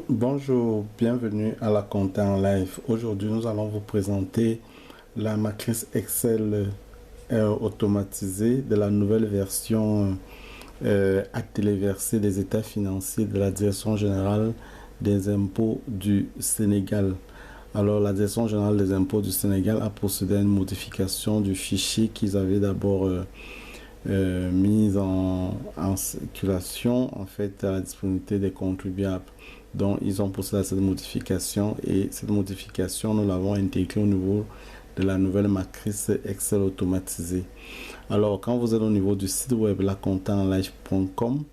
Bonjour, bienvenue à la compta en live. Aujourd'hui, nous allons vous présenter la matrice Excel automatisée de la nouvelle version à téléverser des états financiers de la Direction générale des impôts du Sénégal. Alors, la Direction générale des impôts du Sénégal a procédé à une modification du fichier qu'ils avaient d'abord mise en circulation en fait à la disponibilité des contribuables. Donc ils ont procédé à cette modification et cette modification nous l'avons intégrée au niveau de la nouvelle matrice Excel automatisée. Alors quand vous êtes au niveau du site web lacomptaenlive.com,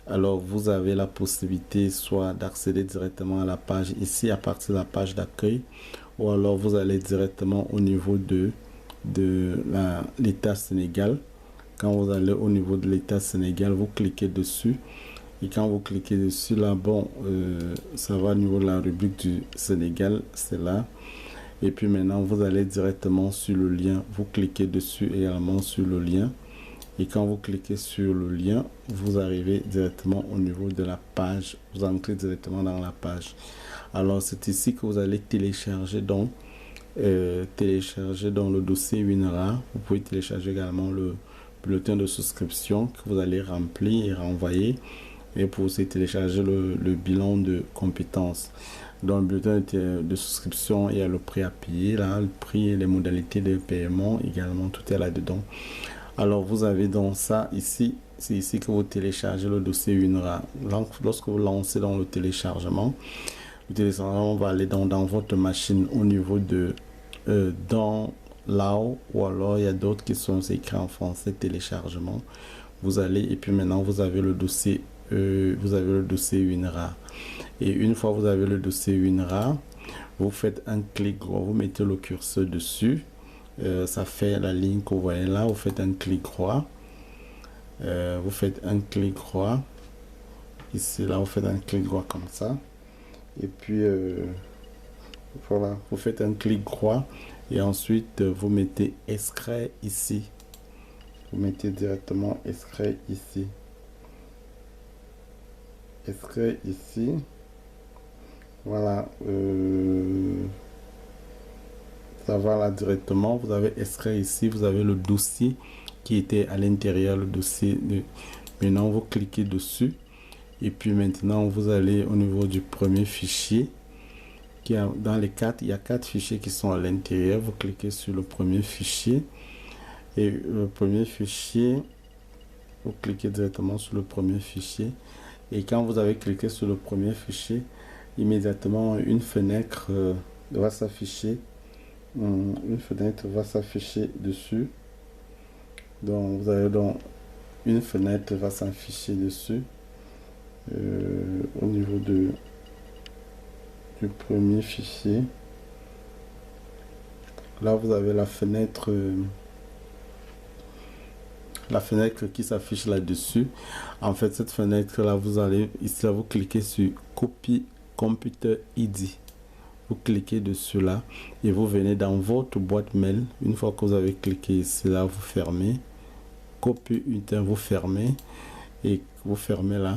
alors vous avez la possibilité soit d'accéder directement à la page ici à partir de la page d'accueil, ou alors vous allez directement au niveau de l'État Sénégal. Quand vous allez au niveau de l'État Sénégal, vous cliquez dessus. Et quand vous cliquez dessus, là, bon, ça va au niveau de la rubrique du Sénégal, c'est là. Et puis maintenant, vous allez directement sur le lien. Vous cliquez dessus également sur le lien. Et quand vous cliquez sur le lien, vous arrivez directement au niveau de la page. Vous entrez directement dans la page. Alors, c'est ici que vous allez télécharger donc, le dossier WinRAR. Vous pouvez télécharger également le bulletin de souscription que vous allez remplir et renvoyer, et pour aussi télécharger le bilan de compétences. Dans le bulletin de souscription, il y a le prix à payer, là, le prix et les modalités de paiement également, tout est là-dedans. Alors vous avez donc ça ici, c'est ici que vous téléchargez le dossier WinRAR. Donc, lorsque vous lancez dans le téléchargement va aller dans votre machine au niveau de dans là-haut, ou alors il y a d'autres qui sont écrits en français, téléchargement. Vous allez et puis maintenant vous avez le dossier WinRAR. Et une fois vous avez le dossier WinRAR, vous faites un clic droit, vous mettez le curseur dessus, ça fait la ligne que vous voyez là, vous faites un clic droit, ici là vous faites un clic droit comme ça, et puis voilà, vous faites un clic droit et ensuite vous mettez extrait ici, vous mettez directement extrait ici, voilà, ça va là directement. Vous avez extrait ici, vous avez le dossier qui était à l'intérieur, le dossier maintenant vous cliquez dessus et puis maintenant vous allez au niveau du premier fichier qui a dans les quatre, il y a 4 fichiers qui sont à l'intérieur. Vous cliquez sur le premier fichier et le premier fichier, vous cliquez directement sur le premier fichier. Et quand vous avez cliqué sur le premier fichier, immédiatement une fenêtre va s'afficher. Une fenêtre va s'afficher dessus. Donc vous avez donc une fenêtre va s'afficher dessus au niveau du premier fichier. Là vous avez la fenêtre qui s'affiche là-dessus. En fait, cette fenêtre là, vous allez ici là, vous cliquez sur Copy Computer ID. Vous cliquez dessus là et vous venez dans votre boîte mail. Une fois que vous avez cliqué ici là, vous fermez. Copy Inter, vous fermez et vous fermez là.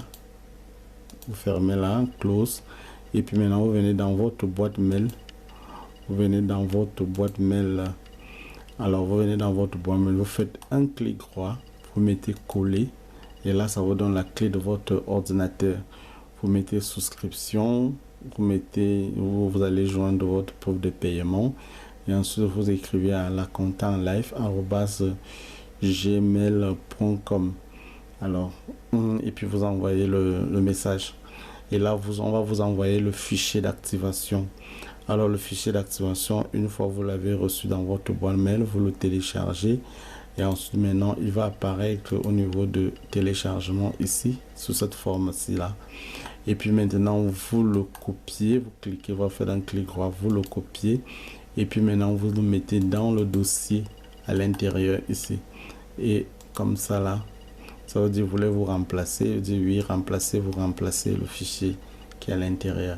Vous fermez là, close. Et puis maintenant, vous venez dans votre boîte mail. Là. Alors, vous venez dans votre boîte mail, vous faites un clic droit, vous mettez coller et là, ça vous donne la clé de votre ordinateur. Vous mettez souscription, vous allez joindre votre preuve de paiement et ensuite vous écrivez à lacomptaenlive@gmail.com. Alors, et puis vous envoyez le message. Et là, on va vous envoyer le fichier d'activation. Alors, le fichier d'activation, une fois vous l'avez reçu dans votre boîte mail, vous le téléchargez. Et ensuite, maintenant, il va apparaître au niveau de téléchargement ici, sous cette forme-ci là. Et puis maintenant, vous le copiez, vous cliquez, vous faites un clic droit, vous le copiez. Et puis maintenant, vous le mettez dans le dossier à l'intérieur ici. Et comme ça là, ça veut dire vous voulez vous remplacer, vous dites oui, vous remplacez le fichier qui est à l'intérieur.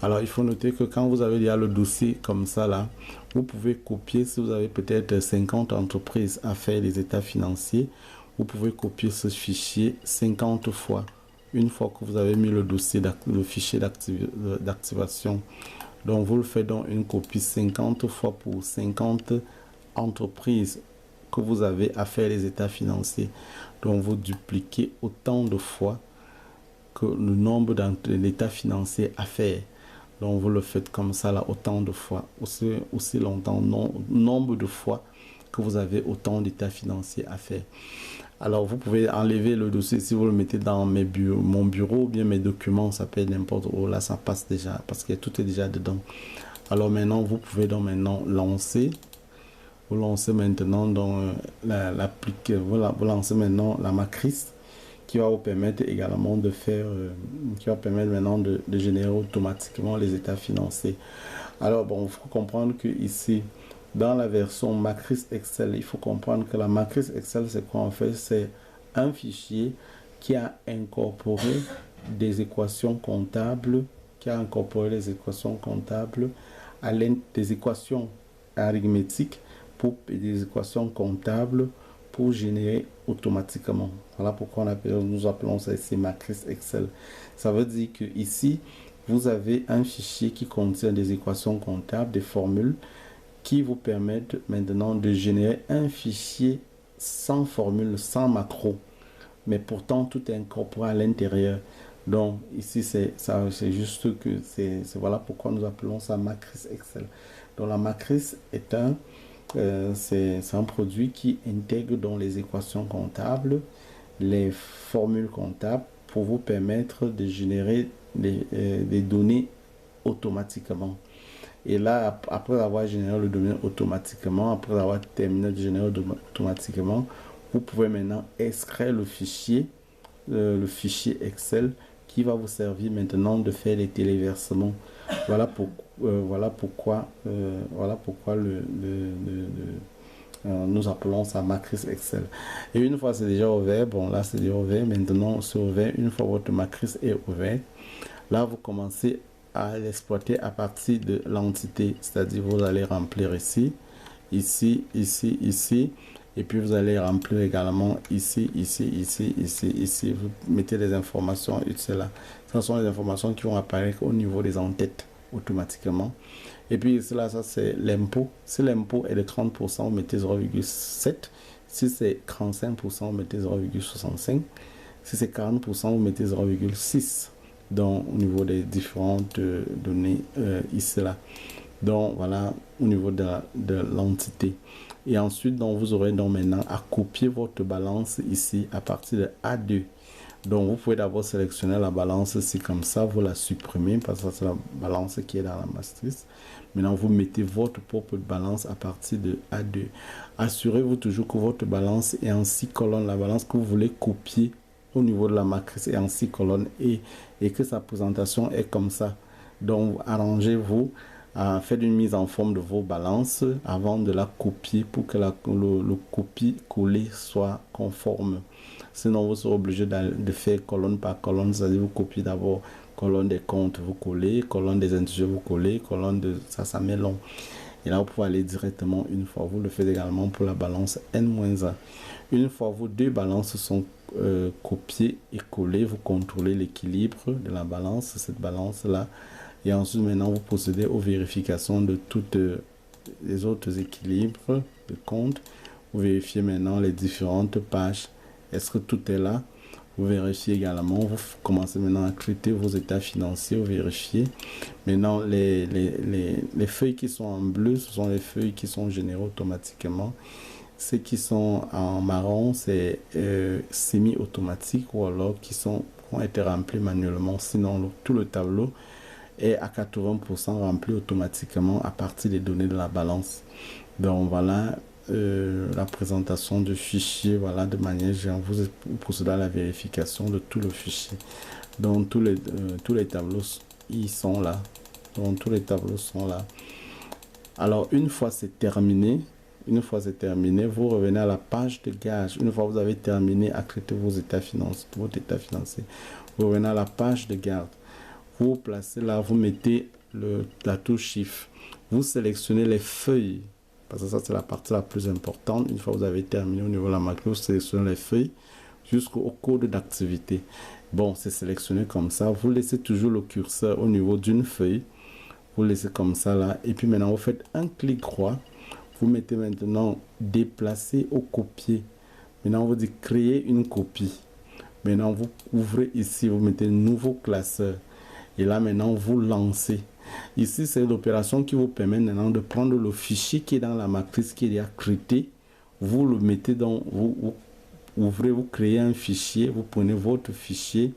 Alors il faut noter que quand vous avez déjà le dossier comme ça là, vous pouvez copier. Si vous avez peut-être 50 entreprises à faire des états financiers, vous pouvez copier ce fichier 50 fois. une fois que vous avez mis le dossier, le fichier d'activation, donc vous le faites dans une copie 50 fois pour 50 entreprises que vous avez à faire les états financiers. Donc vous dupliquez autant de fois que le nombre d'états financiers à faire. Donc vous le faites comme ça là autant de fois, aussi longtemps, nombre de fois que vous avez autant d'états financiers à faire. Alors vous pouvez enlever le dossier si vous le mettez dans mon bureau ou bien mes documents, ça peut être n'importe où, là ça passe déjà parce que tout est déjà dedans. Alors maintenant vous pouvez donc maintenant lancer. Vous lancez maintenant dans vous lancez maintenant la matrice qui va vous permettre également de faire, qui va permettre maintenant de générer automatiquement les états financiers. Alors bon, il faut comprendre que ici, dans la version matrice Excel, il faut comprendre que la matrice Excel, c'est quoi en fait? C'est un fichier qui a incorporé des équations comptables, des équations arithmétiques pour des équations comptables pour générer automatiquement. Voilà pourquoi nous appelons ça ici matrice Excel. Ça veut dire que ici, vous avez un fichier qui contient des équations comptables, des formules qui vous permettent maintenant de générer un fichier sans formule, sans macro. Mais pourtant, tout est incorporé à l'intérieur. Donc, ici, c'est juste que voilà pourquoi nous appelons ça matrice Excel. Donc, la matrice est c'est un produit qui intègre dans les équations comptables, les formules comptables pour vous permettre de générer des données automatiquement. Et là, après avoir généré le données automatiquement, après avoir terminé de générer automatiquement, vous pouvez maintenant extraire le fichier Excel qui va vous servir maintenant de faire les téléversements. Voilà pourquoi nous appelons ça matrice Excel. Et une fois c'est déjà ouvert, bon là c'est déjà ouvert, maintenant c'est ouvert, une fois votre matrice est ouverte, là vous commencez à l'exploiter à partir de l'entité, c'est-à-dire vous allez remplir ici, ici, et puis vous allez remplir également ici, vous mettez les informations utiles là. Ce sont les informations qui vont apparaître au niveau des en-têtes automatiquement. Et puis cela, ça c'est l'impôt. Si l'impôt est de 30%, vous mettez 0,7. Si c'est 35%, vous mettez 0,65. Si c'est 40%, vous mettez 0,6. Donc au niveau des différentes données ici là. Donc voilà au niveau de l'entité. Et ensuite, donc, vous aurez donc maintenant à copier votre balance ici à partir de A2. Donc, vous pouvez d'abord sélectionner la balance ici comme ça, vous la supprimez parce que c'est la balance qui est dans la matrice. Maintenant, vous mettez votre propre balance à partir de A2. Assurez-vous toujours que votre balance est en 6 colonnes. La balance que vous voulez copier au niveau de la matrice est en 6 colonnes et que sa présentation est comme ça. Donc, arrangez-vous. Faites une mise en forme de vos balances avant de la copier pour que le copier-coller soit conforme. Sinon, vous serez obligé de faire colonne par colonne, c'est-à-dire vous copiez d'abord colonne des comptes, vous collez, colonne des integers, vous collez, colonne de ça met long. Et là, vous pouvez aller directement une fois. Vous le faites également pour la balance N-1. Une fois vos deux balances sont copiées et collées, vous contrôlez l'équilibre de la balance, cette balance-là. Et ensuite, maintenant, vous procédez aux vérifications de toutes les autres équilibres de compte. Vous vérifiez maintenant les différentes pages. Est-ce que tout est là? Vous vérifiez également. Vous commencez maintenant à traiter vos états financiers. Vous vérifiez. Maintenant, les feuilles qui sont en bleu, ce sont les feuilles qui sont générées automatiquement. Ceux qui sont en marron, c'est semi-automatique ou alors qui ont été remplis manuellement. Sinon, tout le tableau est à 80% rempli automatiquement à partir des données de la balance. Donc voilà la présentation du fichier, voilà de manière générale. Vous procédez à la vérification de tout le fichier. Donc tous les tableaux ils sont là. Donc tous les tableaux sont là. Alors une fois c'est terminé, vous revenez à la page de gage. Une fois que vous avez terminé à traiter votre état financier, vous revenez à la page de garde. Vous placez là, vous mettez la touche Shift. Vous sélectionnez les feuilles. Parce que ça, c'est la partie la plus importante. Une fois que vous avez terminé au niveau de la macro, vous sélectionnez les feuilles jusqu'au code d'activité. Bon, c'est sélectionné comme ça. Vous laissez toujours le curseur au niveau d'une feuille. Vous laissez comme ça là. Et puis maintenant, vous faites un clic droit. Vous mettez maintenant déplacer ou copier. Maintenant, on vous dit créer une copie. Maintenant, vous ouvrez ici, vous mettez nouveau classeur. Et là, maintenant, vous lancez. Ici, c'est l'opération qui vous permet maintenant de prendre le fichier qui est dans la matrice qui est déjà traité. Vous le mettez dans, vous ouvrez, vous créez un fichier, vous prenez votre fichier.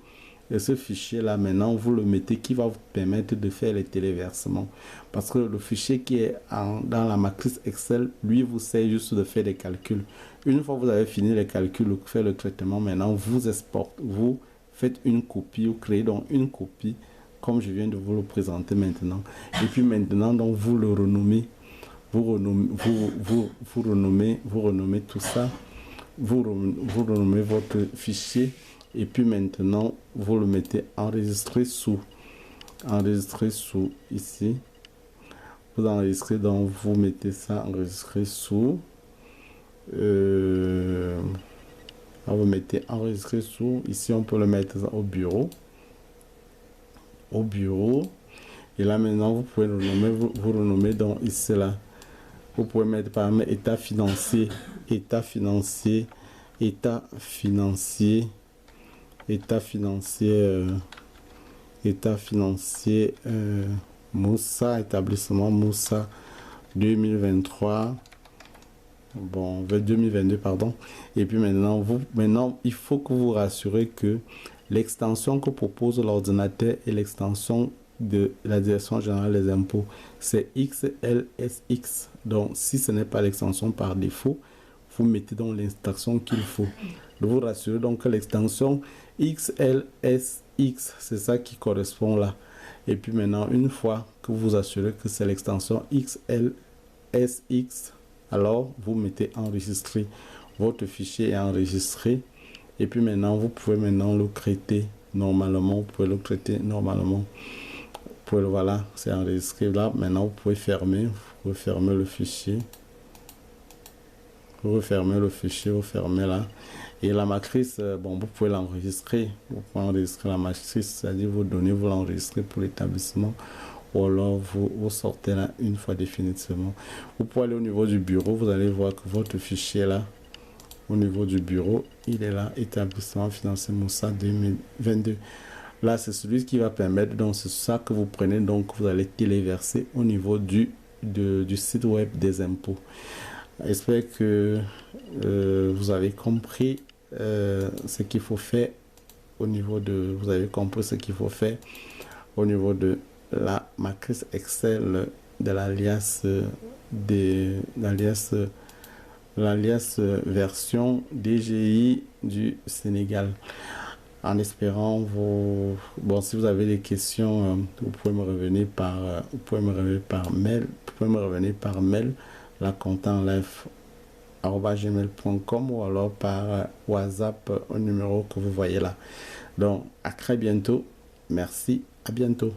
Et ce fichier-là, maintenant, vous le mettez qui va vous permettre de faire les téléversements. Parce que le fichier qui est dans la matrice Excel, lui, vous sert juste de faire des calculs. Une fois que vous avez fini les calculs, faire le traitement, maintenant, vous exportez, vous faites une copie, vous créez donc une copie, comme je viens de vous le présenter maintenant. Et puis maintenant, donc, vous le renommez. Vous renommez tout ça. Vous renommez votre fichier. Et puis maintenant, vous le mettez enregistré sous. Enregistré sous ici. Vous enregistrez, donc vous mettez ça enregistré sous. Vous mettez enregistré sous. Ici, on peut le mettre au bureau. Au bureau. Et là, maintenant, vous pouvez le renommer. Vous renommez donc ici, là. Vous pouvez mettre par exemple état financier. État financier. État financier. État financier, Moussa, établissement Moussa 2023, bon, 2022, pardon. Et puis maintenant, il faut que vous vous rassurez que l'extension que propose l'ordinateur et l'extension de la Direction générale des impôts, c'est XLSX. Donc, si ce n'est pas l'extension par défaut, vous mettez donc l'extension qu'il faut. De vous rassurer donc que l'extension XLSX, c'est ça qui correspond là. Et puis maintenant, une fois que vous vous assurez que c'est l'extension XLSX, alors vous mettez enregistrer. Votre fichier est enregistré. Et puis maintenant, vous pouvez maintenant le traiter normalement. Vous pouvez le traiter normalement. Vous pouvez, voilà, c'est enregistré là. Maintenant, vous pouvez fermer. Vous pouvez fermer le fichier. Vous refermez le fichier, vous fermez là. Et la matrice, bon, vous pouvez l'enregistrer. Vous pouvez enregistrer la matrice, c'est-à-dire vos données, vous l'enregistrez pour l'établissement. Ou alors vous sortez là une fois définitivement. Vous pouvez aller au niveau du bureau, vous allez voir que votre fichier là, au niveau du bureau, il est là, établissement financier Moussa 2022. Là, c'est celui qui va permettre, donc c'est ça que vous prenez, donc vous allez téléverser au niveau du site web des impôts. J'espère que vous avez compris ce qu'il faut faire au niveau de... Vous avez compris ce qu'il faut faire au niveau de la matrice Excel de l'alias version DGI du Sénégal. En espérant vous... Bon, si vous avez des questions, vous pouvez me revenir par mail. Vous pouvez me revenir par mail. La contentlif@gmail.com ou alors par WhatsApp au numéro que vous voyez là. Donc, à très bientôt. Merci, à bientôt.